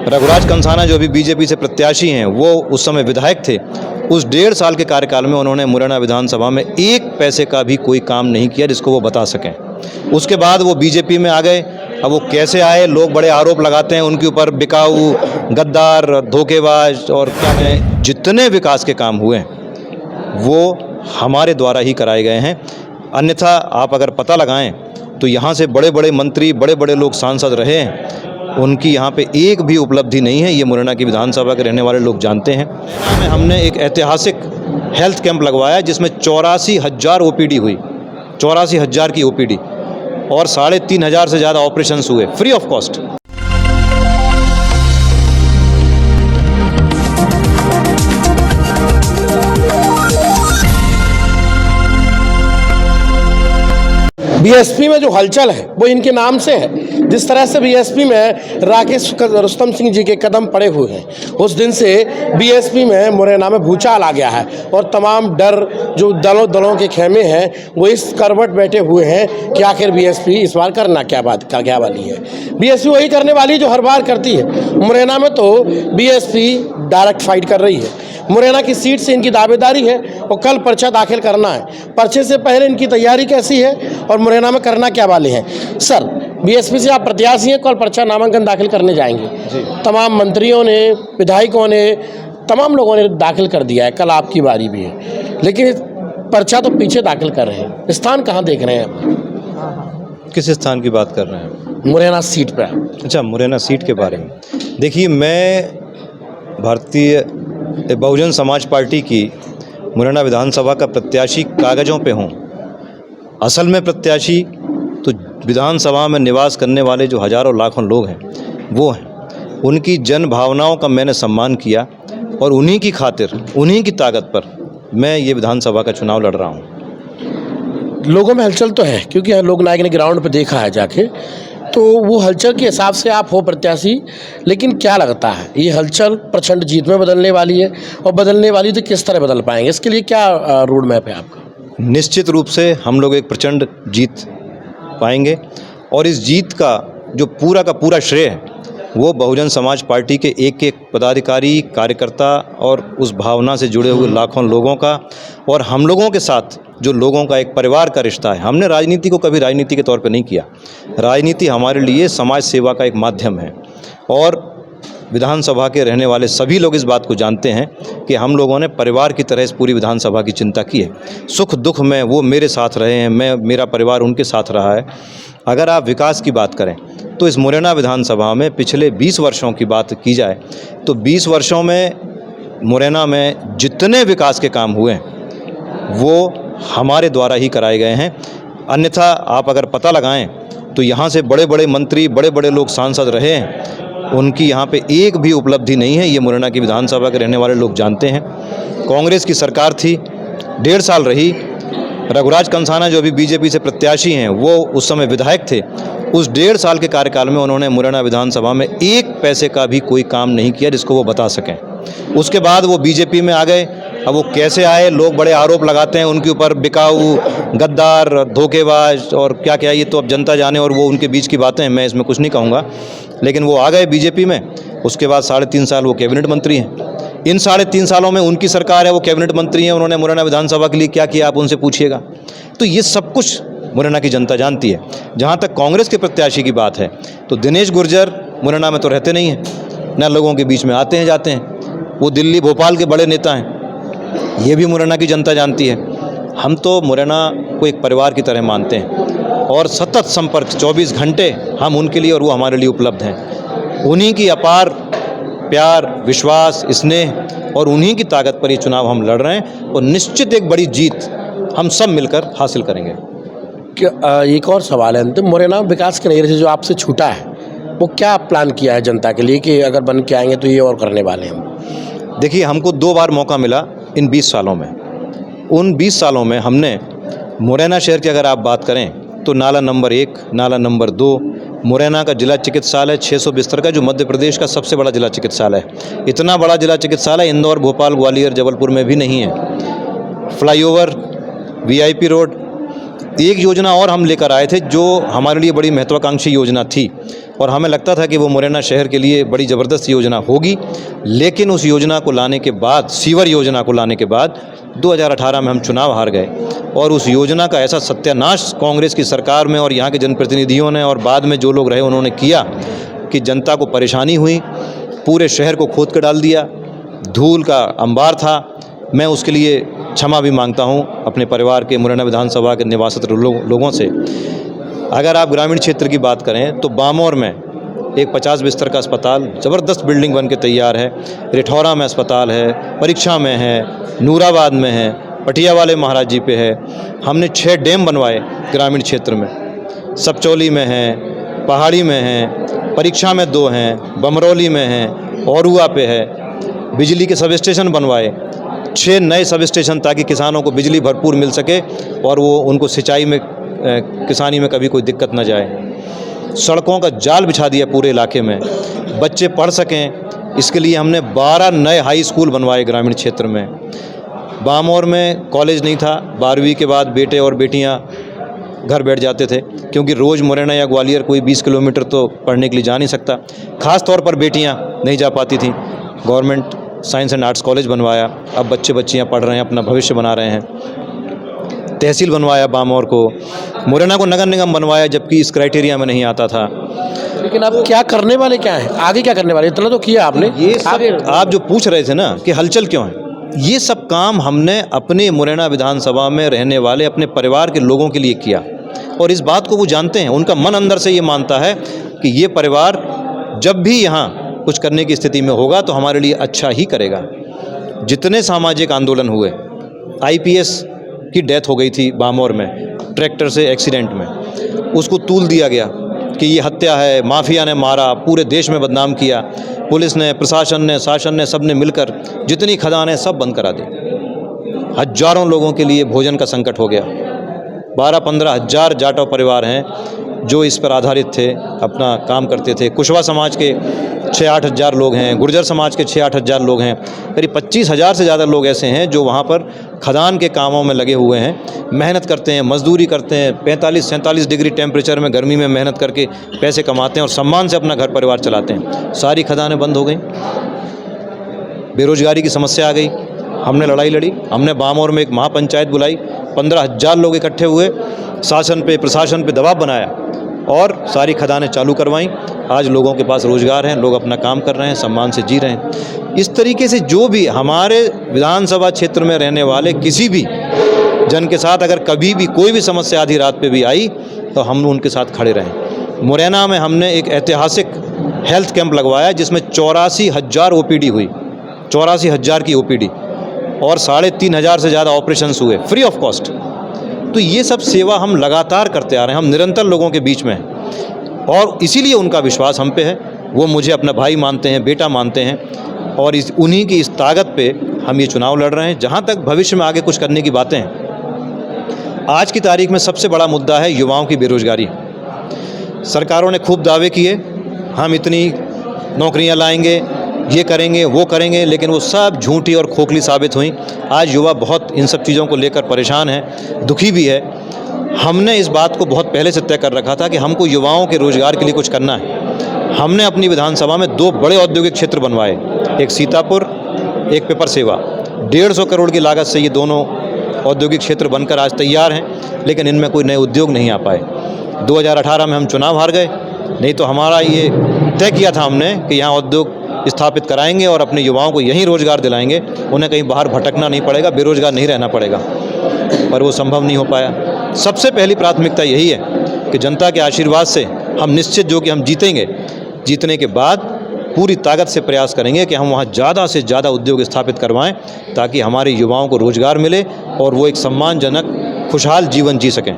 रघुराज कंसाना जो अभी बीजेपी से प्रत्याशी हैं, वो उस समय विधायक थे। उस 1.5 साल के कार्यकाल में उन्होंने मुरैना विधानसभा में 1 पैसे का भी कोई काम नहीं किया जिसको वो बता सकें। उसके बाद वो बीजेपी में आ गए। अब वो कैसे आए, लोग बड़े आरोप लगाते हैं उनके ऊपर, बिकाऊ, गद्दार, धोखेबाज और क्या कहें। जितने विकास के काम हुए वो हमारे द्वारा ही कराए गए हैं। अन्यथा आप अगर पता लगाएं तो यहाँ से बड़े बड़े मंत्री, बड़े बड़े लोग सांसद रहे हैं, उनकी यहाँ पे एक भी उपलब्धि नहीं है। ये मुरैना की विधानसभा के रहने वाले लोग जानते हैं। मुरैना में हमने एक ऐतिहासिक हेल्थ कैंप लगवाया जिसमें 84,000 ओपीडी हुई, 84,000 की ओपीडी, और 3,500 से ज़्यादा ऑपरेशंस हुए फ्री ऑफ कॉस्ट। बीएसपी में जो हलचल है वो इनके नाम से है। जिस तरह से बीएसपी में राकेश रुस्तम सिंह जी के कदम पड़े हुए हैं, उस दिन से बीएसपी में मुरैना में भूचाल आ गया है और तमाम डर जो दलों के खेमे हैं वो इस करवट बैठे हुए हैं कि आखिर बीएसपी इस बार करना क्या वाली है। बीएसपी वही करने वाली जो हर बार करती है। मुरैना में तो बीएसपी डायरेक्ट फाइट कर रही है। मुरैना की सीट से इनकी दावेदारी है और कल पर्चा दाखिल करना है। पर्चे से पहले इनकी तैयारी कैसी है और मुरैना में करना क्या वाले हैं? सर, बीएसपी से आप प्रत्याशी हैं, कल पर्चा नामांकन दाखिल करने जाएंगे जी। तमाम मंत्रियों ने, विधायकों ने, तमाम लोगों ने दाखिल कर दिया है, कल आपकी बारी भी है, लेकिन पर्चा तो पीछे दाखिल कर रहे हैं। स्थान कहाँ देख रहे हैं आप? किस स्थान की बात कर रहे हैं? मुरैना सीट पर। अच्छा, मुरैना सीट के बारे में देखिए, मैं भारतीय बहुजन समाज पार्टी की मुरैना विधानसभा का प्रत्याशी कागज़ों पे हूँ। असल में प्रत्याशी तो विधानसभा में निवास करने वाले जो हज़ारों लाखों लोग हैं वो हैं। उनकी जन भावनाओं का मैंने सम्मान किया और उन्हीं की खातिर, उन्हीं की ताकत पर मैं ये विधानसभा का चुनाव लड़ रहा हूँ। लोगों में हलचल तो है, क्योंकि लोक नायक ने ग्राउंड पर देखा है जाके, तो वो हलचल के हिसाब से आप हो प्रत्याशी। लेकिन क्या लगता है, ये हलचल प्रचंड जीत में बदलने वाली है? और बदलने वाली तो किस तरह बदल पाएंगे? इसके लिए क्या रोड मैप है आपका? निश्चित रूप से हम लोग एक प्रचंड जीत पाएंगे और इस जीत का जो पूरा का पूरा श्रेय है वो बहुजन समाज पार्टी के एक एक पदाधिकारी, कार्यकर्ता और उस भावना से जुड़े हुए लाखों लोगों का, और हम लोगों के साथ जो लोगों का एक परिवार का रिश्ता है। हमने राजनीति को कभी राजनीति के तौर पे नहीं किया। राजनीति हमारे लिए समाज सेवा का एक माध्यम है और विधानसभा के रहने वाले सभी लोग इस बात को जानते हैं कि हम लोगों ने परिवार की तरह इस पूरी विधानसभा की चिंता की है। सुख दुख में वो मेरे साथ रहे हैं, मेरा परिवार उनके साथ रहा है। अगर आप विकास की बात करें तो इस मुरैना विधानसभा में पिछले 20 वर्षों की बात की जाए तो 20 वर्षों में मुरैना में जितने विकास के काम हुए हैं वो हमारे द्वारा ही कराए गए हैं। अन्यथा आप अगर पता लगाएं तो यहाँ से बड़े बड़े मंत्री, बड़े बड़े लोग सांसद रहे हैं, उनकी यहाँ पे एक भी उपलब्धि नहीं है। ये मुरैना की विधानसभा के रहने वाले लोग जानते हैं। कांग्रेस की सरकार थी, 1.5 साल रही। रघुराज कंसाना जो अभी बीजेपी से प्रत्याशी हैं, वो उस समय विधायक थे। उस 1.5 साल के कार्यकाल में उन्होंने मुरैना विधानसभा में 1 पैसे का भी कोई काम नहीं किया जिसको वो बता सकें। उसके बाद वो बीजेपी में आ गए। अब वो कैसे आए, लोग बड़े आरोप लगाते हैं उनके ऊपर, बिकाऊ, गद्दार, धोखेबाज और क्या क्या, ये तो अब जनता जाने और वो उनके बीच की बातें हैं, मैं इसमें कुछ नहीं कहूँगा। लेकिन वो आ गए बीजेपी में। उसके बाद 3.5 साल वो कैबिनेट मंत्री हैं। इन 3.5 सालों में उनकी सरकार है, वो कैबिनेट मंत्री हैं, उन्होंने मुरैना विधानसभा के लिए क्या किया आप उनसे पूछिएगा। तो ये सब कुछ मुरैना की जनता जानती है। जहाँ तक कांग्रेस के प्रत्याशी की बात है तो दिनेश गुर्जर मुरैना में तो रहते नहीं हैं, न लोगों के बीच में आते हैं जाते हैं। वो दिल्ली भोपाल के बड़े नेता हैं, ये भी मुरैना की जनता जानती है। हम तो मुरैना को एक परिवार की तरह मानते हैं और सतत संपर्क 24 घंटे हम उनके लिए और वो हमारे लिए उपलब्ध हैं। उन्हीं की अपार प्यार, विश्वास, स्नेह और उन्हीं की ताकत पर ये चुनाव हम लड़ रहे हैं और निश्चित एक बड़ी जीत हम सब मिलकर हासिल करेंगे। एक और सवाल है अंतिम, मुरैना विकास के नज़रिए से जो आपसे छूटा है वो क्या प्लान किया है जनता के लिए कि अगर बन के आएंगे तो ये और करने वाले हैं? देखिए, हमको 2 बार मौका मिला इन 20 सालों में। उन 20 सालों में हमने मुरैना शहर की अगर आप बात करें तो नाला नंबर 1, नाला नंबर 2, मुरैना का जिला चिकित्सालय 600 बिस्तर का, जो मध्य प्रदेश का सबसे बड़ा जिला चिकित्सालय है। इतना बड़ा जिला चिकित्सालय इंदौर, भोपाल, ग्वालियर, जबलपुर में भी नहीं है। फ्लाईओवर, वीआईपी रोड, एक योजना और हम लेकर आए थे जो हमारे लिए बड़ी महत्वाकांक्षी योजना थी और हमें लगता था कि वो मुरैना शहर के लिए बड़ी ज़बरदस्त योजना होगी। लेकिन उस योजना को लाने के बाद, सीवर योजना को लाने के बाद 2018 में हम चुनाव हार गए और उस योजना का ऐसा सत्यानाश कांग्रेस की सरकार में और यहाँ के जनप्रतिनिधियों ने और बाद में जो लोग रहे उन्होंने किया कि जनता को परेशानी हुई, पूरे शहर को खोद कर डाल दिया, धूल का अंबार था। मैं उसके लिए क्षमा भी मांगता हूं अपने परिवार के, मुरैना विधानसभा के निवासित लोगों से। अगर आप ग्रामीण क्षेत्र की बात करें तो बामौर में एक 50 बिस्तर का अस्पताल, ज़बरदस्त बिल्डिंग बन के तैयार है। रिठौरा में अस्पताल है, परीक्षा में है, नूराबाद में है, पटिया वाले महाराज जी पे है। हमने 6 डैम बनवाए ग्रामीण क्षेत्र में, सबचौली में है, पहाड़ी में है, परीक्षा में 2 हैं, बमरौली में है, औरुआ पे है। बिजली के सब स्टेशन बनवाए, 6 नए सब स्टेशन, ताकि किसानों को बिजली भरपूर मिल सके और वो उनको सिंचाई में, किसानी में कभी कोई दिक्कत न जाए। सड़कों का जाल बिछा दिया पूरे इलाके में, बच्चे पढ़ सकें, इसके लिए हमने 12 नए हाई स्कूल बनवाए ग्रामीण क्षेत्र में। बामौर में कॉलेज नहीं था, 12वीं के बाद बेटे और बेटियां घर बैठ जाते थे, क्योंकि रोज़ मुरैना या ग्वालियर कोई 20 किलोमीटर तो पढ़ने के लिए जा नहीं सकता। ख़ास तौर पर बेटियां नहीं जा पाती थीं। Government science and arts college बनवाया, अब बच्चे बच्चियां पढ़ रहे हैं, अपना भविष्य बना रहे हैं। तहसील बनवाया बामौर को, मुरैना को नगर निगम बनवाया, जबकि इस क्राइटेरिया में नहीं आता था। लेकिन अब क्या करने वाले, क्या है आगे, क्या करने वाले? इतना तो किया आपने। ये सब आप जो पूछ रहे थे ना कि हलचल क्यों है, ये सब काम हमने अपने मुरैना विधानसभा में रहने वाले अपने परिवार के लोगों के लिए किया और इस बात को वो जानते हैं। उनका मन अंदर से ये मानता है कि ये परिवार जब भी यहाँ कुछ करने की स्थिति में होगा तो हमारे लिए अच्छा ही करेगा। जितने सामाजिक आंदोलन हुए, IPS की डेथ हो गई थी बामौर में ट्रैक्टर से एक्सीडेंट में, उसको तूल दिया गया कि ये हत्या है, माफिया ने मारा, पूरे देश में बदनाम किया। पुलिस ने, प्रशासन ने, शासन ने, सब ने मिलकर जितनी खदानें सब बंद करा दी। हजारों लोगों के लिए भोजन का संकट हो गया। 12-15 हज़ार जाटव परिवार हैं जो इस पर आधारित थे, अपना काम करते थे। कुशवा समाज के 6-8 हज़ार लोग हैं, गुर्जर समाज के 6-8 हज़ार लोग हैं। करीब 25,000 से ज़्यादा लोग ऐसे हैं जो वहाँ पर खदान के कामों में लगे हुए हैं, मेहनत करते हैं, मजदूरी करते हैं, 45-47 डिग्री टेम्परेचर में गर्मी में मेहनत करके पैसे कमाते हैं और सम्मान से अपना घर परिवार चलाते हैं। सारी खदानें बंद हो गई, बेरोजगारी की समस्या आ गई। हमने लड़ाई लड़ी, हमने बामौर में एक महापंचायत बुलाई, 15,000 लोग इकट्ठे हुए, शासन पे, प्रशासन पे दबाव बनाया और सारी खदानें चालू करवाईं। आज लोगों के पास रोज़गार हैं, लोग अपना काम कर रहे हैं, सम्मान से जी रहे हैं। इस तरीके से जो भी हमारे विधानसभा क्षेत्र में रहने वाले किसी भी जन के साथ अगर कभी भी कोई भी समस्या आधी रात पे भी आई तो हम उनके साथ खड़े रहें। मुरैना में हमने एक ऐतिहासिक हेल्थ कैंप लगवाया जिसमें 84,000 OPD हुई, 84,000 की OPD और 3,500 से ज़्यादा ऑपरेशंस हुए फ्री ऑफ कॉस्ट। तो ये सब सेवा हम लगातार करते आ रहे हैं, हम निरंतर लोगों के बीच में हैं और इसीलिए उनका विश्वास हम पे है। वो मुझे अपना भाई मानते हैं, बेटा मानते हैं और उन्हीं की इस ताकत पे हम ये चुनाव लड़ रहे हैं। जहाँ तक भविष्य में आगे कुछ करने की बातें हैं, आज की तारीख में सबसे बड़ा मुद्दा है युवाओं की बेरोजगारी। सरकारों ने खूब दावे किए, हम इतनी नौकरियां लाएंगे, ये करेंगे, वो करेंगे, लेकिन वो सब झूठी और खोखली साबित हुई। आज युवा बहुत इन सब चीज़ों को लेकर परेशान है, दुखी भी है। हमने इस बात को बहुत पहले से तय कर रखा था कि हमको युवाओं के रोज़गार के लिए कुछ करना है। हमने अपनी विधानसभा में 2 बड़े औद्योगिक क्षेत्र बनवाए, एक सीतापुर, एक पेपर सेवा। 150 करोड़ की लागत से ये दोनों औद्योगिक क्षेत्र बनकर आज तैयार हैं, लेकिन इनमें कोई नए उद्योग नहीं आ पाए। 2018 में हम चुनाव हार गए, नहीं तो हमारा ये तय किया था हमने कि यहाँ उद्योग स्थापित कराएंगे और अपने युवाओं को यहीं रोज़गार दिलाएंगे, उन्हें कहीं बाहर भटकना नहीं पड़ेगा, बेरोज़गार नहीं रहना पड़ेगा, पर वो संभव नहीं हो पाया। सबसे पहली प्राथमिकता यही है कि जनता के आशीर्वाद से हम निश्चित जो कि हम जीतेंगे, जीतने के बाद पूरी ताकत से प्रयास करेंगे कि हम वहाँ ज़्यादा से ज़्यादा उद्योग स्थापित करवाएं ताकि हमारे युवाओं को रोज़गार मिले और वो एक सम्मानजनक खुशहाल जीवन जी सकें।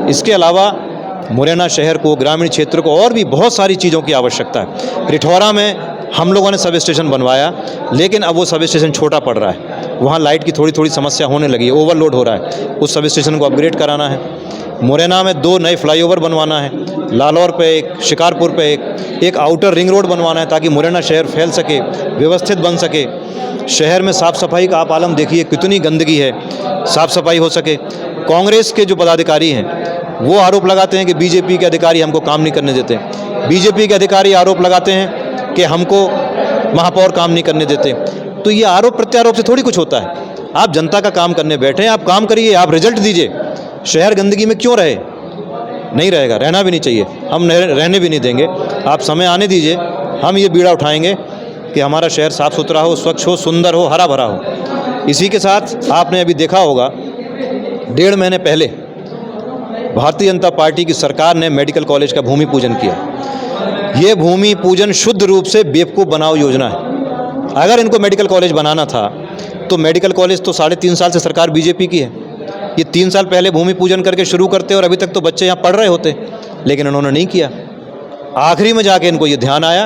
इसके अलावा मुरैना शहर को, ग्रामीण क्षेत्र को और भी बहुत सारी चीज़ों की आवश्यकता है। रिठौरा में हम लोगों ने सब स्टेशन बनवाया, लेकिन अब वो सब स्टेशन छोटा पड़ रहा है, वहाँ लाइट की थोड़ी थोड़ी समस्या होने लगी है, ओवरलोड हो रहा है, उस सब स्टेशन को अपग्रेड कराना है। मुरैना में 2 नए फ्लाईओवर बनवाना है, लालौर पे एक, शिकारपुर पे एक आउटर रिंग रोड बनवाना है ताकि मुरैना शहर फैल सके, व्यवस्थित बन सके। शहर में साफ़ सफाई का आप आलम देखिए, कितनी गंदगी है, साफ़ सफाई हो सके। कांग्रेस के जो पदाधिकारी हैं वो आरोप लगाते हैं कि बीजेपी के अधिकारी हमको काम नहीं करने देते, बीजेपी के अधिकारी आरोप लगाते हैं कि हमको महापौर काम नहीं करने देते। तो ये आरोप प्रत्यारोप से थोड़ी कुछ होता है। आप जनता का काम करने बैठे हैं, आप काम करिए, आप रिजल्ट दीजिए। शहर गंदगी में क्यों रहे? नहीं रहेगा, रहना भी नहीं चाहिए, हम रहने भी नहीं देंगे। आप समय आने दीजिए, हम ये बीड़ा उठाएंगे कि हमारा शहर साफ़ सुथरा हो, स्वच्छ हो, सुंदर हो, हरा भरा हो। इसी के साथ आपने अभी देखा होगा 1.5 महीने पहले भारतीय जनता पार्टी की सरकार ने मेडिकल कॉलेज का भूमि पूजन किया। ये भूमि पूजन शुद्ध रूप से बेवकूफ़ बनाओ योजना है। अगर इनको मेडिकल कॉलेज बनाना था तो मेडिकल कॉलेज तो 3.5 साल से सरकार बीजेपी की है। ये 3 साल पहले भूमि पूजन करके शुरू करते और अभी तक तो बच्चे यहाँ पढ़ रहे होते, लेकिन उन्होंने नहीं किया। आखिरी में जाके इनको ये ध्यान आया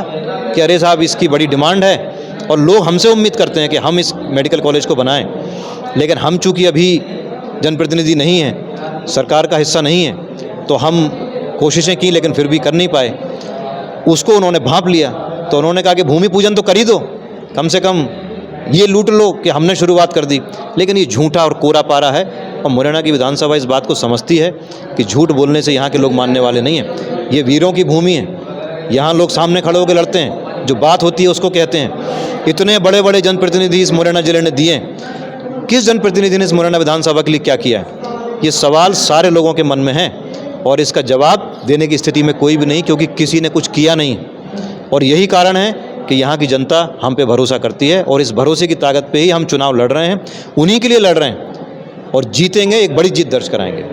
कि अरे साहब इसकी बड़ी डिमांड है और लोग हमसे उम्मीद करते हैं कि हम इस मेडिकल कॉलेज को बनाएं, लेकिन हम चूँकि अभी जनप्रतिनिधि नहीं हैं, सरकार का हिस्सा नहीं है, तो हम कोशिशें की लेकिन फिर भी कर नहीं पाए। उसको उन्होंने भांप लिया, तो उन्होंने कहा कि भूमि पूजन तो कर ही दो, कम से कम ये लूट लो कि हमने शुरुआत कर दी। लेकिन ये झूठा और कोरा पारा है और मुरैना की विधानसभा इस बात को समझती है कि झूठ बोलने से यहाँ के लोग मानने वाले नहीं हैं। ये वीरों की भूमि है, यहाँ लोग सामने खड़े होकर लड़ते हैं, जो बात होती है उसको कहते हैं। इतने बड़े बड़े जनप्रतिनिधि इस मुरैना जिले ने दिए, किस जनप्रतिनिधि ने इस मुरैना विधानसभा के लिए क्या किया है? ये सवाल सारे लोगों के मन में है और इसका जवाब देने की स्थिति में कोई भी नहीं, क्योंकि किसी ने कुछ किया नहीं। और यही कारण है कि यहाँ की जनता हम पे भरोसा करती है और इस भरोसे की ताकत पे ही हम चुनाव लड़ रहे हैं, उन्हीं के लिए लड़ रहे हैं और जीतेंगे, एक बड़ी जीत दर्ज कराएंगे।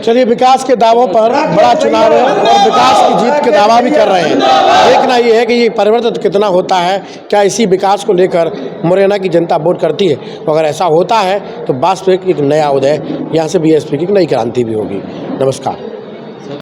चलिए, विकास के दावों पर बड़ा चुनाव है और विकास की जीत के दावा भी कर रहे हैं। देखना ये है कि ये परिवर्तन कितना होता है, क्या इसी विकास को लेकर मुरैना की जनता वोट करती है। तो अगर ऐसा होता है तो वास्तविक एक नया उदय, यहाँ से बीएसपी की नई क्रांति भी होगी। नमस्कार।